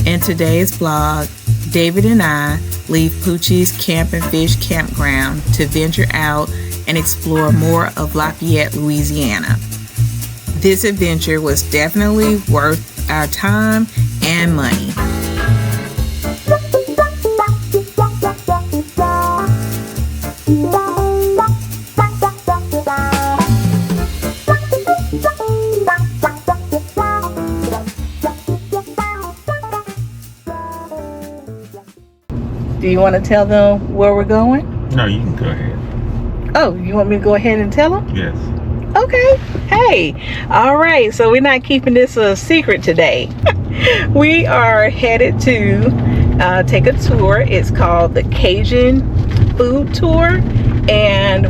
In today's vlog, David and I leave Poochie's Camp and Fish Campground to venture out and explore more of Lafayette, Louisiana. This adventure was definitely worth our time and money. Do you want to tell them where we're going? No, you can go ahead. Oh, you want me to go ahead and tell them? Yes. Okay. Hey. All right. So we're not keeping this a secret today. We are headed to take a tour. It's called the Cajun food tour, and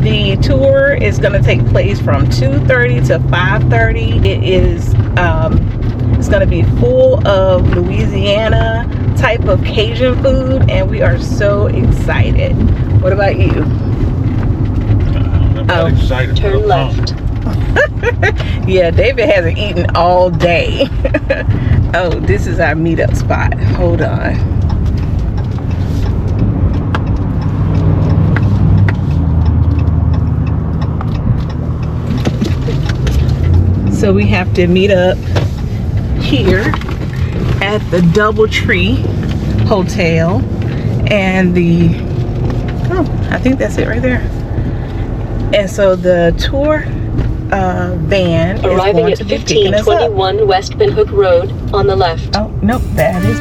the tour is going to take place from 2:30 to 5:30. It is it's going to be full of Louisiana type of Cajun food, and we are so excited. What about you? I'm not excited. Turn left. Yeah, David hasn't eaten all day. Oh, this is our meetup spot. Hold on. So we have to meet up here at the Doubletree Hotel, and I think that's it right there. And so the tour van is arriving going at to be picking us up. 1521 West Pinhook Road on the left. Oh, nope, that is.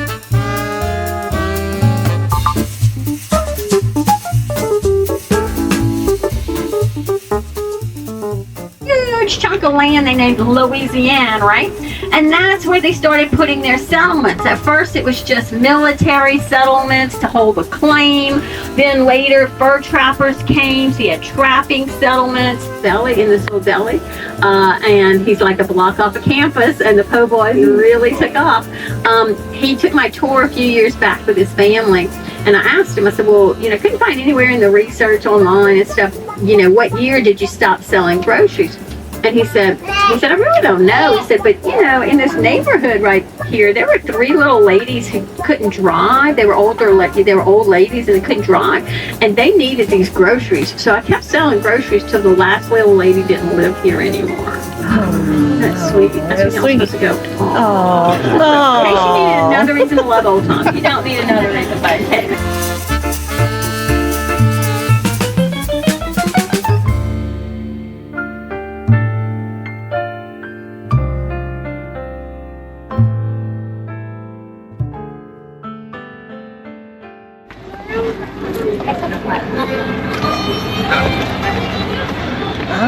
Huge chunk of land they named Louisiana, right? And that's where they started putting their settlements. At first it was just military settlements to hold a claim. Then later fur trappers came, so you had trapping settlements. Deli, in this little deli. And he's like a block off of campus, and the po' boys really took off. He took my tour a few years back with his family, and I asked him, I said, well, couldn't find anywhere in the research online and stuff, what year did you stop selling groceries? And he said, I really don't know. He said, but in this neighborhood right here, there were 3 little ladies who couldn't drive. They were older, they were old ladies, and they couldn't drive, and they needed these groceries. So I kept selling groceries till the last little lady didn't live here anymore. That's sweet. That's sweet. Supposed to go. Oh, In case you needed another reason to love old times, you don't need another reason, but hey.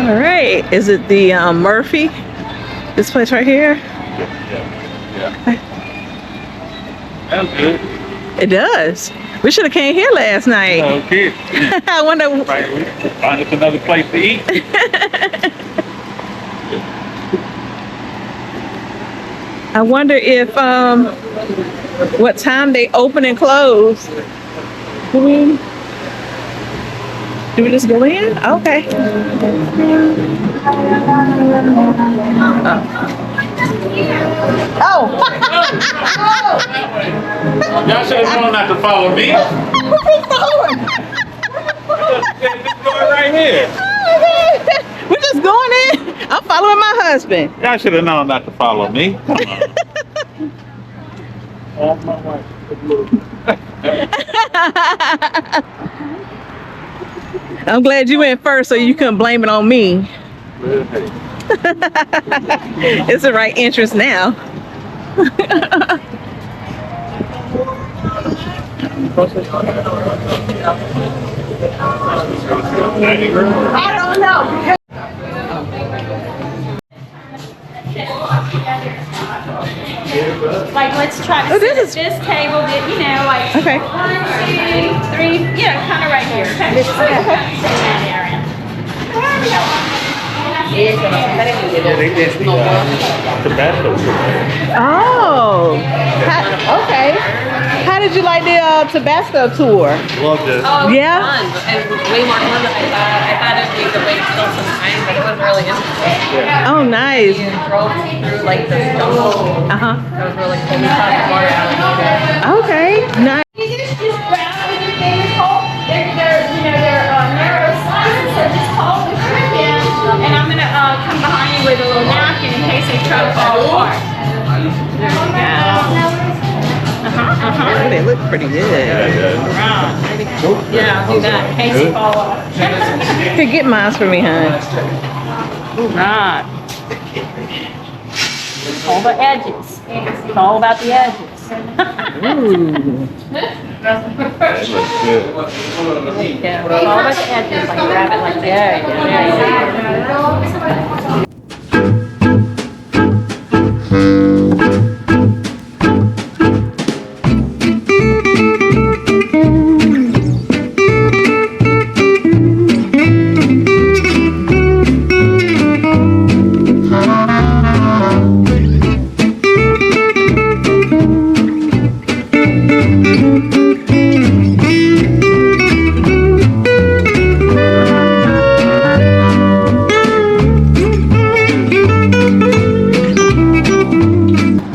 all right. Is it the Murphy? This place right here? Yeah. Sounds good. It does. We should have came here last night. Okay. I wonder. Right, we find us another place to eat. I wonder if what time they open and close. Do we just go in? Okay. Oh. Y'all should have known not to follow me. Just going right here. We're just going in. I'm following my husband. Y'all should have known not to follow me. Come on. I'm glad you went first so you couldn't blame it on me. It's the right entrance now. I don't know. Like, let's try to sit at this table that, like, Okay. 1, 2, 3, kind of right here. Okay. Sit in that area. Tabasco. Oh. Okay. How did you like the Tabasco tour? Loved it. Oh, it was Yeah? fun and way more fun than I thought. I thought it'd be the wait till some time, but it was really interesting. Oh, nice. We drove through like this jungle. Uh-huh. It was really cool. We saw the water out. more. There we go. Oh, they look pretty good. Yeah, do that. In case you fall off. Here, get mine for me, hon. Right. All the edges. It's all about the edges. Ooh. That looks good. Yeah, it's all about the edges. Like grab it like there. There you go.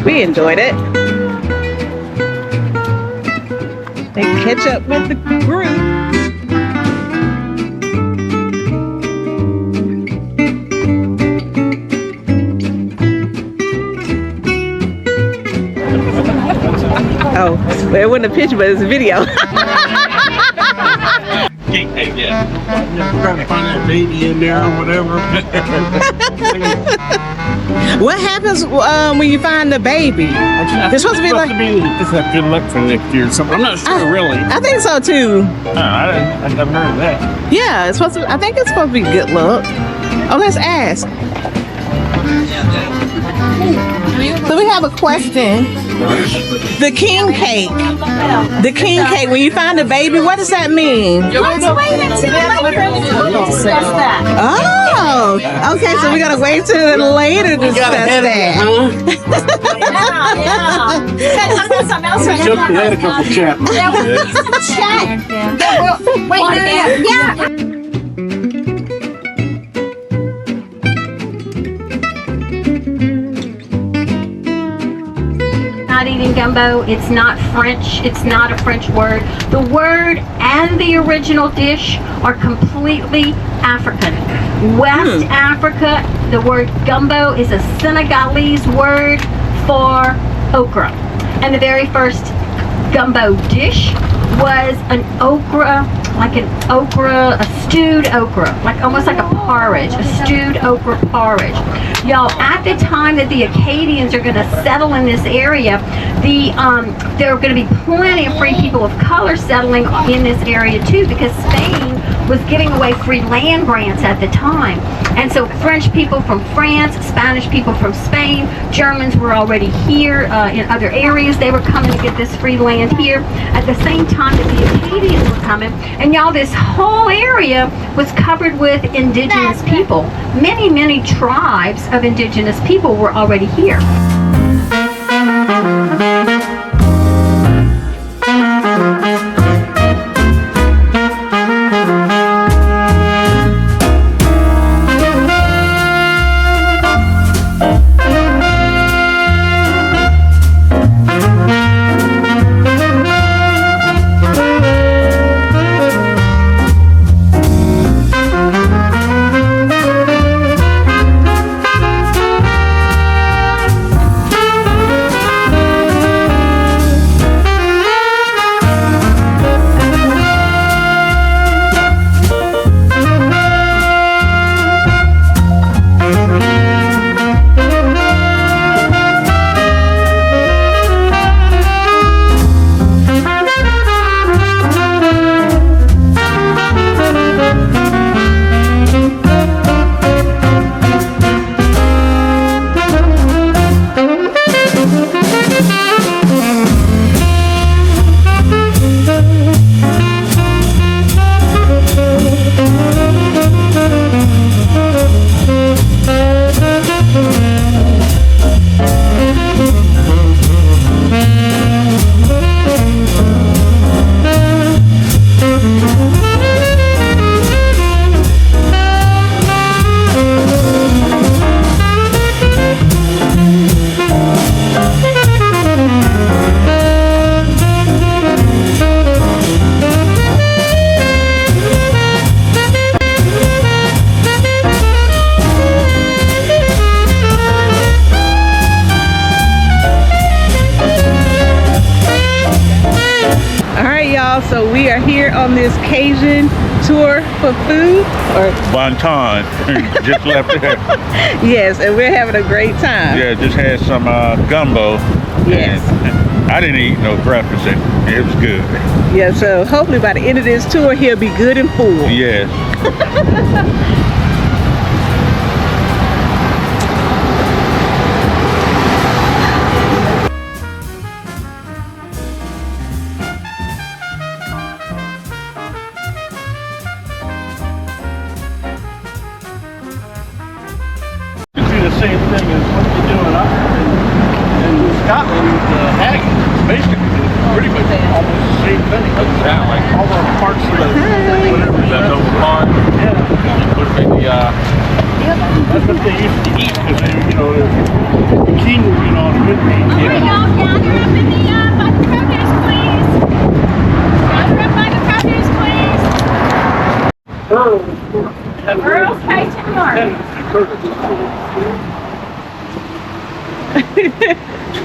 We enjoyed it. They catch up with the group. Oh, well, it wasn't a picture, but it's a video. Hey, yeah. Trying to find that baby in there or whatever. What happens when you find the baby? It's supposed to be like. Just have good luck for next year or something. I'm not sure really. I think so too. I've never heard of that. Yeah, it's supposed to. I think it's supposed to be good luck. Oh, let's ask. So we have a question. The king cake. The king cake. When you find a baby, what does that mean? Let's wait until later to discuss that. Oh, okay. So we gotta wait till later to discuss that. Something else right Jump ahead a couple chapters. Yeah. Not eating gumbo. It's not French. It's not a French word. The word and the original dish are completely African. West Africa, the word gumbo is a Senegalese word for okra. And the very first gumbo dish was an okra, a stewed okra, like almost like a porridge, a stewed okra porridge. Y'all, at the time that the Acadians are going to settle in this area, there are going to be plenty of free people of color settling in this area too, because Spain was giving away free land grants at the time. And so French people from France, Spanish people from Spain, Germans were already here in other areas. They were coming to get this free land here at the same time that the Acadians were coming. And y'all, this whole area was covered with indigenous people. Many, many tribes of indigenous people were already here. so we are here on this Cajun tour for food. Bonton. Just left there. Yes, and we're having a great time. Yeah, just had some gumbo. Yes. And I didn't eat no breakfast. It was good. Yeah, so hopefully by the end of this tour, he'll be good and full. Yes. You see the same thing as what you're doing up in Scotland with the haggis. Basically, it's pretty much almost the same thing. Yeah, like All the parts of the whatever leftover part. Yeah. You put it in the That's what they used to eat because they, the king would get on good meat. All right, y'all, gather up in the by the produce, please. Gather up by the produce, please. Earl's Cajun Market.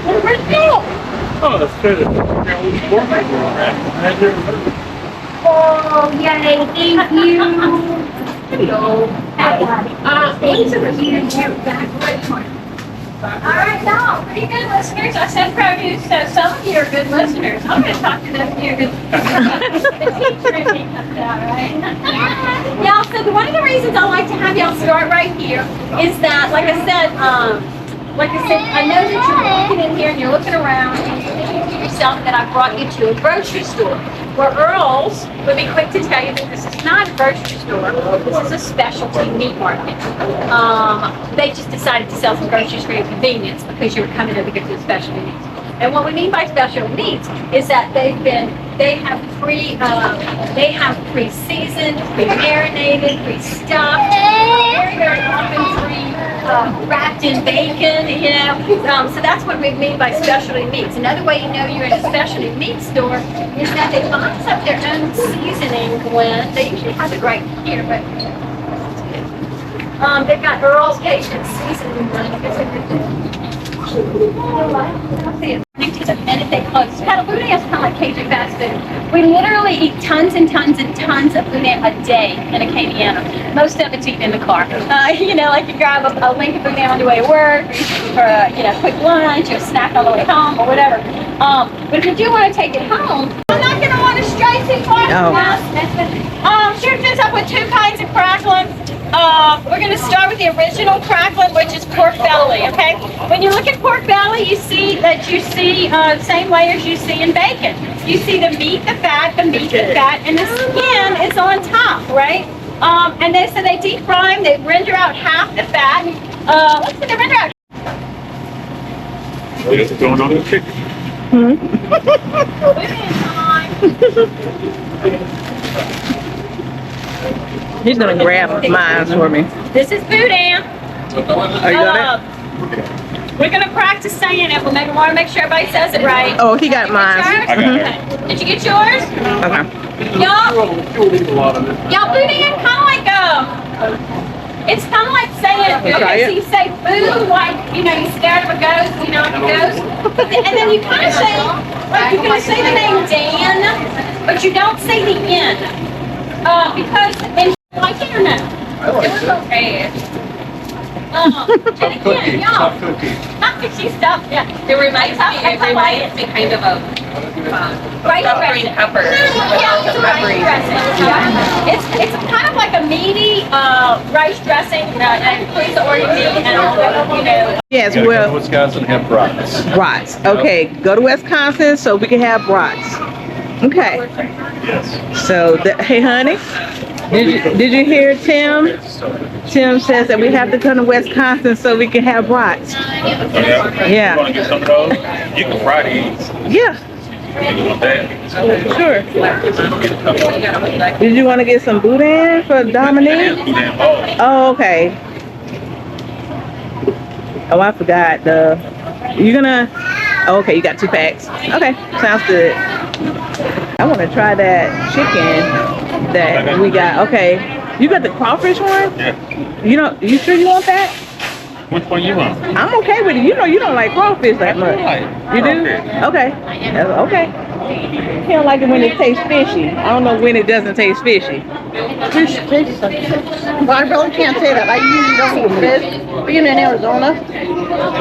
Where'd it go? Oh, that's good. Oh, yay, thank you. Hello. Thanks for being here. All right, now, pretty good listeners. I said produce, so some of you are good listeners. I'm going to talk to those of you who are good the teacher in me comes out, right? Y'all, so one of the reasons I like to have y'all start right here is that, like I said, I know that you're looking in here and you're looking around and you're thinking to yourself that I brought you to a grocery store. Where Earl's would be quick to tell you that this is not a grocery store. This is a specialty meat market. They just decided to sell some groceries for your convenience because you were coming in to get to specialty meats. And what we mean by special meats is that they have pre-seasoned, pre-marinated, pre-stuffed, very often wrapped in bacon, so that's what we mean by specialty meats. Another way you know you're in a specialty meat store is that they box up their own seasoning blend. They usually have it right here, but they've got Earl's Cajun seasoning blend. The minute they close. Boudin is kind of like Cajun fast food. We literally eat tons and tons and tons of boudin a day in Acadiana. Most of it's eaten in the car. Like you grab a link of boudin on your way to work, or a quick lunch, or a snack on the way home, or whatever. But if you do want to take it home, I'm not going to want to stray too far from us. Shoot this up with two kinds of crackling. We're going to start with the original crackling, which is pork belly, okay? When you look at pork belly, you see the same layers you see in bacon. You see the meat, the fat, and the skin is on top, right? And then so they deep fry them, they render out half the fat. Let's see, they render out. What's going on with the chicken? He's gonna grab mine for me. This is boudin. Oh, you got it? We're gonna practice saying it. We'll want to make sure everybody says it right. Oh, he got mine. I got it. Did you get yours? Okay. Y'all, boudin kind of like it's kind of like saying, Try so it. you say boo, like, you scared of a ghost, like a ghost. And then you kind of say, like, you're going to say the name Dan, but you don't say the N. Because, and like it or no? It was okay. And again, y'all, she's tough, yeah. It reminds me kind of Rice green dressing. peppers. Yeah, it's a rice dressing. Yeah. It's kind of like a meaty rice dressing that includes the organ meat and all the, Yes, Gotta go to well, Wisconsin and have brats. brats. Okay, go to Wisconsin so we can have brats. Okay. Yes. So, hey, honey, did you hear Tim? Tim says that we have to come to Wisconsin so we can have brats. Yeah. You want to get some of those? You can fry these. Yeah, You want that? sure. Did you want to get some boudin for Dominique? Oh, okay. Oh, I forgot. You gonna? Oh, okay, you got 2 packs. Okay, sounds good. I want to try that chicken that we got. Okay, you got the crawfish one? Yeah. You sure you want that? Which one you want? I'm okay with it. You know you don't like crawfish that much. You do? Okay. Okay. He don't like it when it tastes fishy. I don't know when it doesn't taste fishy. Fish tastes like fish. Well, I really can't say that. I usually don't eat fish, being in Arizona.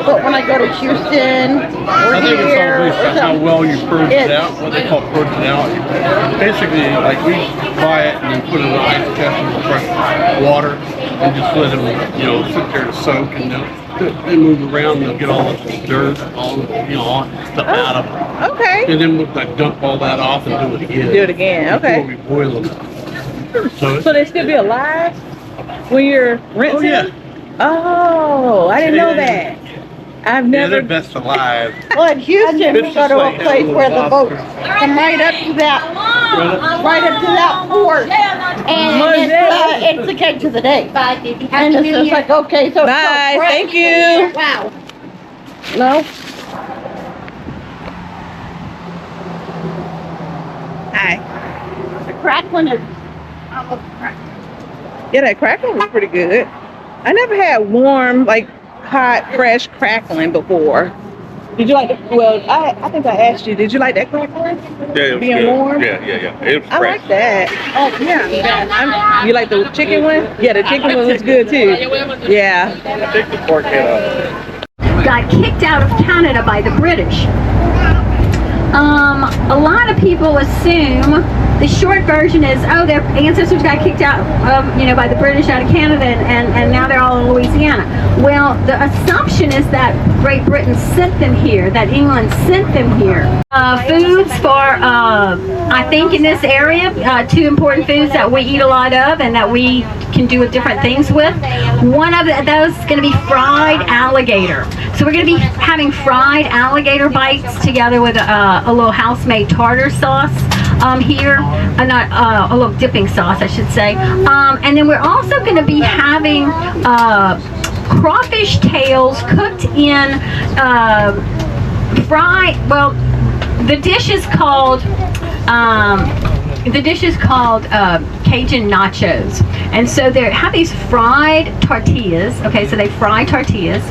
But when I go to Houston or I think it's here, all based on how well you purge it out, what they call purging out. Basically, like we buy it and then put it in an ice chest with fresh water and just let them, sit there to soak and they move around and they'll get all the dirt, all the, all stuff out of them. Okay. And then we'll like dump all that off and do it again. Do it again. Okay. Before we boil them. So they still be alive when you're rinsing? Oh yeah. Them? Oh, I didn't know that. I've Yeah, never. they're best alive. well, in Houston, we go to a place where the boats come right up to that port, and it's the catch of the day. And it's just like, okay, so Bye. it's so fresh. Thank you. Wow. No. Hi. The crackling is. Yeah, that crackling was pretty good. I never had warm, like hot, fresh crackling before. Did you like it? Well, I think I asked you. Did you like that crackling? Yeah, it was Being good. warm? Yeah. It was I fresh. like that. Oh yeah. You like the chicken one? Yeah, the chicken one was good too. Yeah. Take the pork head off. Got kicked out of Canada by the British. A lot of people assume the short version is, oh, their ancestors got kicked out by the British out of Canada and now they're all in Louisiana. Well, the assumption is that Great Britain sent them here, that England sent them here. Foods for, I think in this area, two important foods that we eat a lot of and that we can do with different things with. One of those is going to be fried alligator. So we're going to be having fried alligator bites together with a little house-made tartar sauce here, not a little dipping sauce, I should say. And then we're also going to be having crawfish tails cooked in fried. Well, the dish is called Cajun nachos, and so they have these fried tortillas. Okay, so they fry tortillas,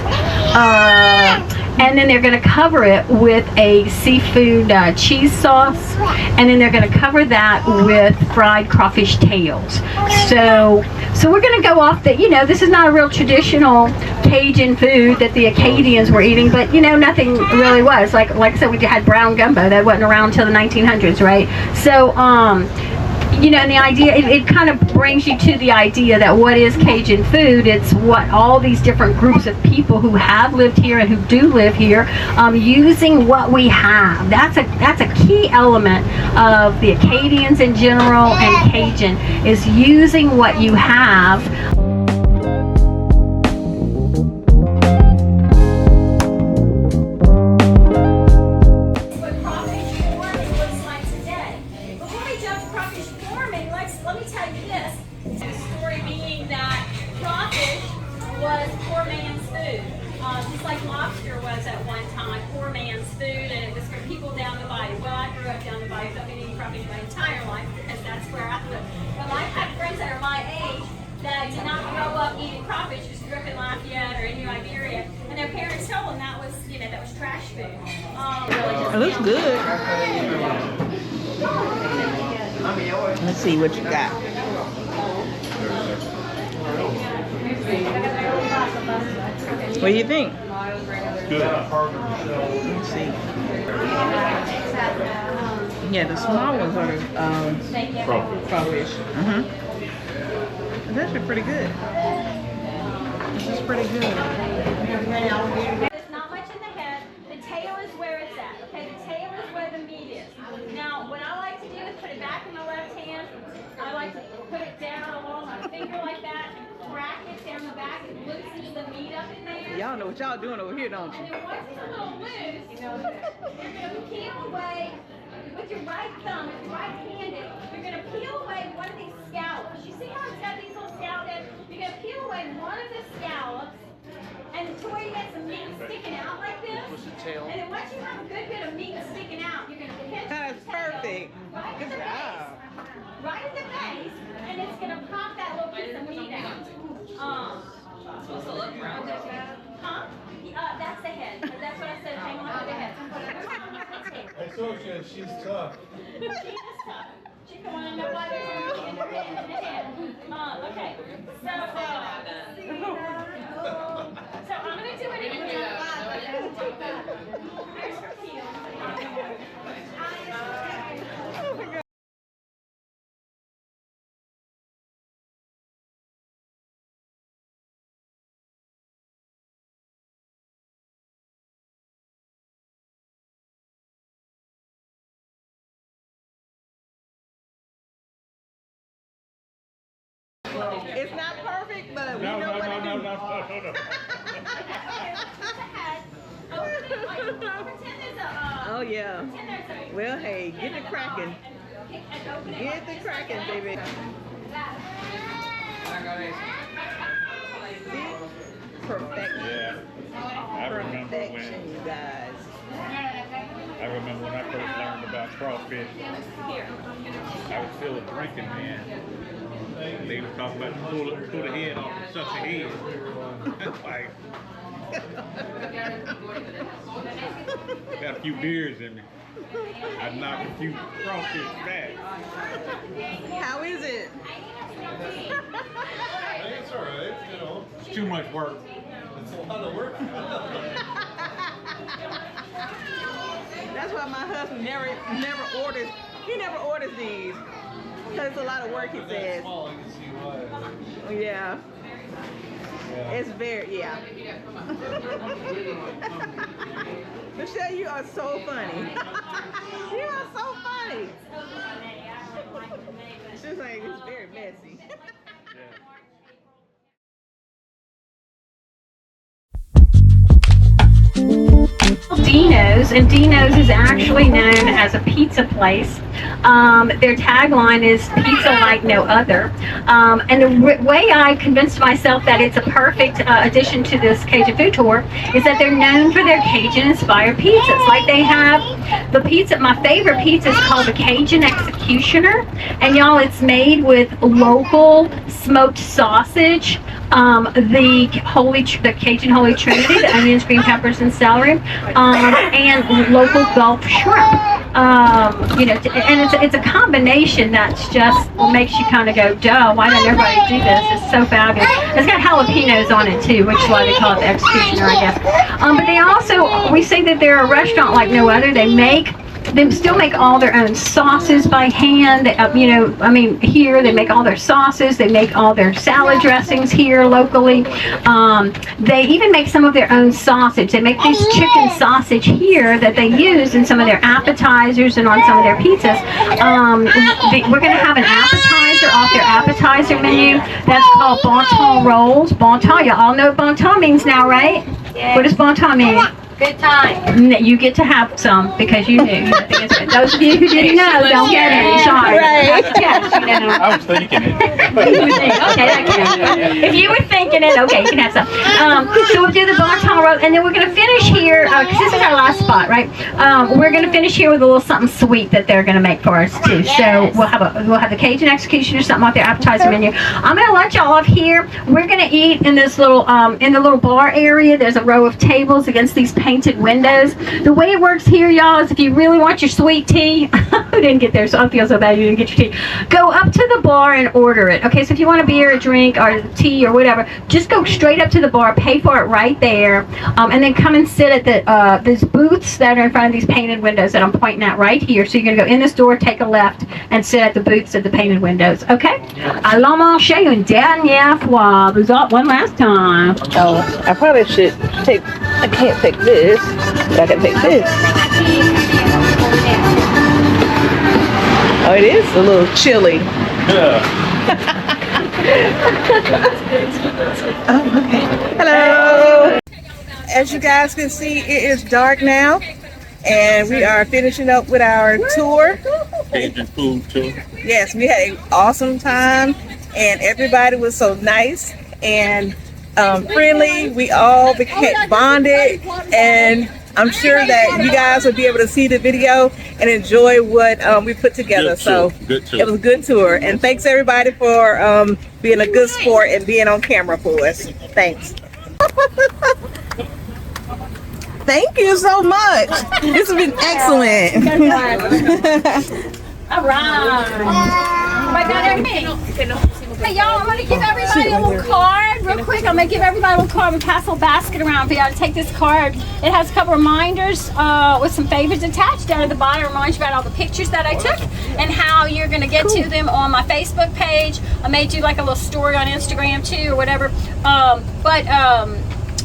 and then they're going to cover it with a seafood cheese sauce, and then they're going to cover that with fried crawfish tails. So we're going to go off that. This is not a real traditional Cajun food that the Acadians were eating, but nothing really was. Like I said, we had brown gumbo that wasn't around until the 1900s, right? So and the idea, it kind of brings you to the idea that what is Cajun food? It's what all these different groups of people who have lived here and who do live here, using what we have. That's a key element of the Acadians in general and Cajun, is using what you have. Let me tell you this. The story being that crawfish was poor man's food. Just like lobster was at one time poor man's food, and it was for people down the bayou. Well, I grew up down the bayou, so I've been eating crawfish my entire life because that's where I live. But I have friends that are my age that did not grow up eating crawfish, just grew up in Lafayette or in New Iberia, and their parents told them that was trash food. It looks good. Let's see what you got. What do you think? Good. Let's see. Yeah, the small ones are crawfish. It's actually pretty good. This is pretty good. There's not much in the head. The tail is where it's at. Okay, the tail is where the meat is. Now, what I like to do is put it back in my left hand. I like to put it down along my finger like that and crack it down the back. It loosens the meat up in there. Y'all know what y'all doing over here, don't And you? then once it's a little loose, you're going to peel away with your right thumb, if you're right-handed, you're going to peel away one of these scallops. You see how it's got these little scallops? You're going to peel away one of the scallops, and to where you get some meat sticking out like this. And then once you have a good bit of meat sticking out, you're going to pinch That's the tail perfect. right Good at the job. base. Right at the base, and it's going to pop that little piece of meat out. Supposed to look brown. That's the head. That's what I said. Hang on to the head. I told you, she's tough. She is tough. She can want to know why there's anything in her head. Okay. So I'm going to do it again. Here's her heel. It's not perfect, but we know what to do. No. Oh yeah. Well, hey, get it cracking. Get the cracking, baby. See? Perfection. Yeah. I remember Perfection, you guys. when I first learned about crawfish. I was still a drinking man. They were talking about pull the head off and suck the head. Like, got a few beers in me. I knocked a few crawfish back. How is it? It's alright, you know. It's too much work. It's a lot of work. That's why my husband never orders. He never orders these because it's a lot of work. He says. Small, you can see why. Yeah. It's very Michelle, you are so funny. You are so funny. She's like, it's very messy. Dino's, and Dino's is actually known as a pizza place. Their tagline is pizza like no other. And the way I convinced myself that it's a perfect addition to this Cajun food tour is that they're known for their Cajun inspired pizzas. Like they have the pizza, my favorite pizza is called the Cajun Executioner. And y'all, it's made with local smoked sausage, the Cajun Holy Trinity, the onions, green peppers, and celery, and local Gulf shrimp. And it's a combination that's just makes you kind of go, duh, why doesn't everybody do this? It's so fabulous. It's got jalapenos on it too, which is why they call it the Executioner, I guess. But they also, we say that they're a restaurant like no other. They still make all their own sauces by hand. Here they make all their sauces. They make all their salad dressings here locally. They even make some of their own sausage. They make this chicken sausage here that they use in some of their appetizers and on some of their pizzas. We're going to have an appetizer off their appetizer menu. That's called bonton rolls. Bonton, you all know what bonton means now, right? Yeah. What does bonton mean? Good time. You get to have some because you knew. Those of you who didn't know, don't get any. Sorry. Right. I was thinking it. If you were thinking it, okay, you can have some. So we'll do the bonton roll, and then we're going to finish here, because this is our last spot, right? We're going to finish here with a little something sweet that they're going to make for us, too. Yes. So we'll have the Cajun Executioner or something off their appetizer menu. I'm going to let y'all off here. We're going to eat in this little, in the little bar area. There's a row of tables against these painted windows. The way it works here, y'all, is if you really want your sweet tea, who didn't get there, so I feel so bad you didn't get your tea, go up to the bar and order it. Okay, so if you want a beer, a drink, or tea, or whatever, just go straight up to the bar, pay for it right there, and then come and sit at these booths that are in front of these painted windows that I'm pointing at right here. So you're going to go in this door, take a left, and sit at the booths at the painted windows. Okay? Allons manger une dernière fois. One last time. Oh, I probably should take, I can't take this, but I can take this. Oh, it is a little chilly. Yeah. Oh, okay. Hello. As you guys can see, it is dark now, and we are finishing up with our tour. Cajun food too. Yes, we had an awesome time, and everybody was so nice and friendly. We all became bonded, and I'm sure that you guys will be able to see the video and enjoy what we put together. Good tour. It was a good tour, and thanks everybody for being a good sport and being on camera for us. Thanks. Thank you so much. This has been excellent. All right. I got everything. Hey y'all, I'm gonna give everybody a little card real quick. I'm gonna give everybody a little card and pass a little basket around for y'all to take this card. It has a couple reminders with some favorites attached down at the bottom. It reminds you about all the pictures that I took and how you're gonna get to them on my Facebook page. I may do like a little story on Instagram too or whatever.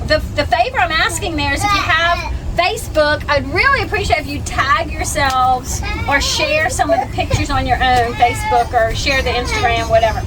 The favor I'm asking there is if you have Facebook, I'd really appreciate if you tag yourselves or share some of the pictures on your own Facebook or share the Instagram, whatever.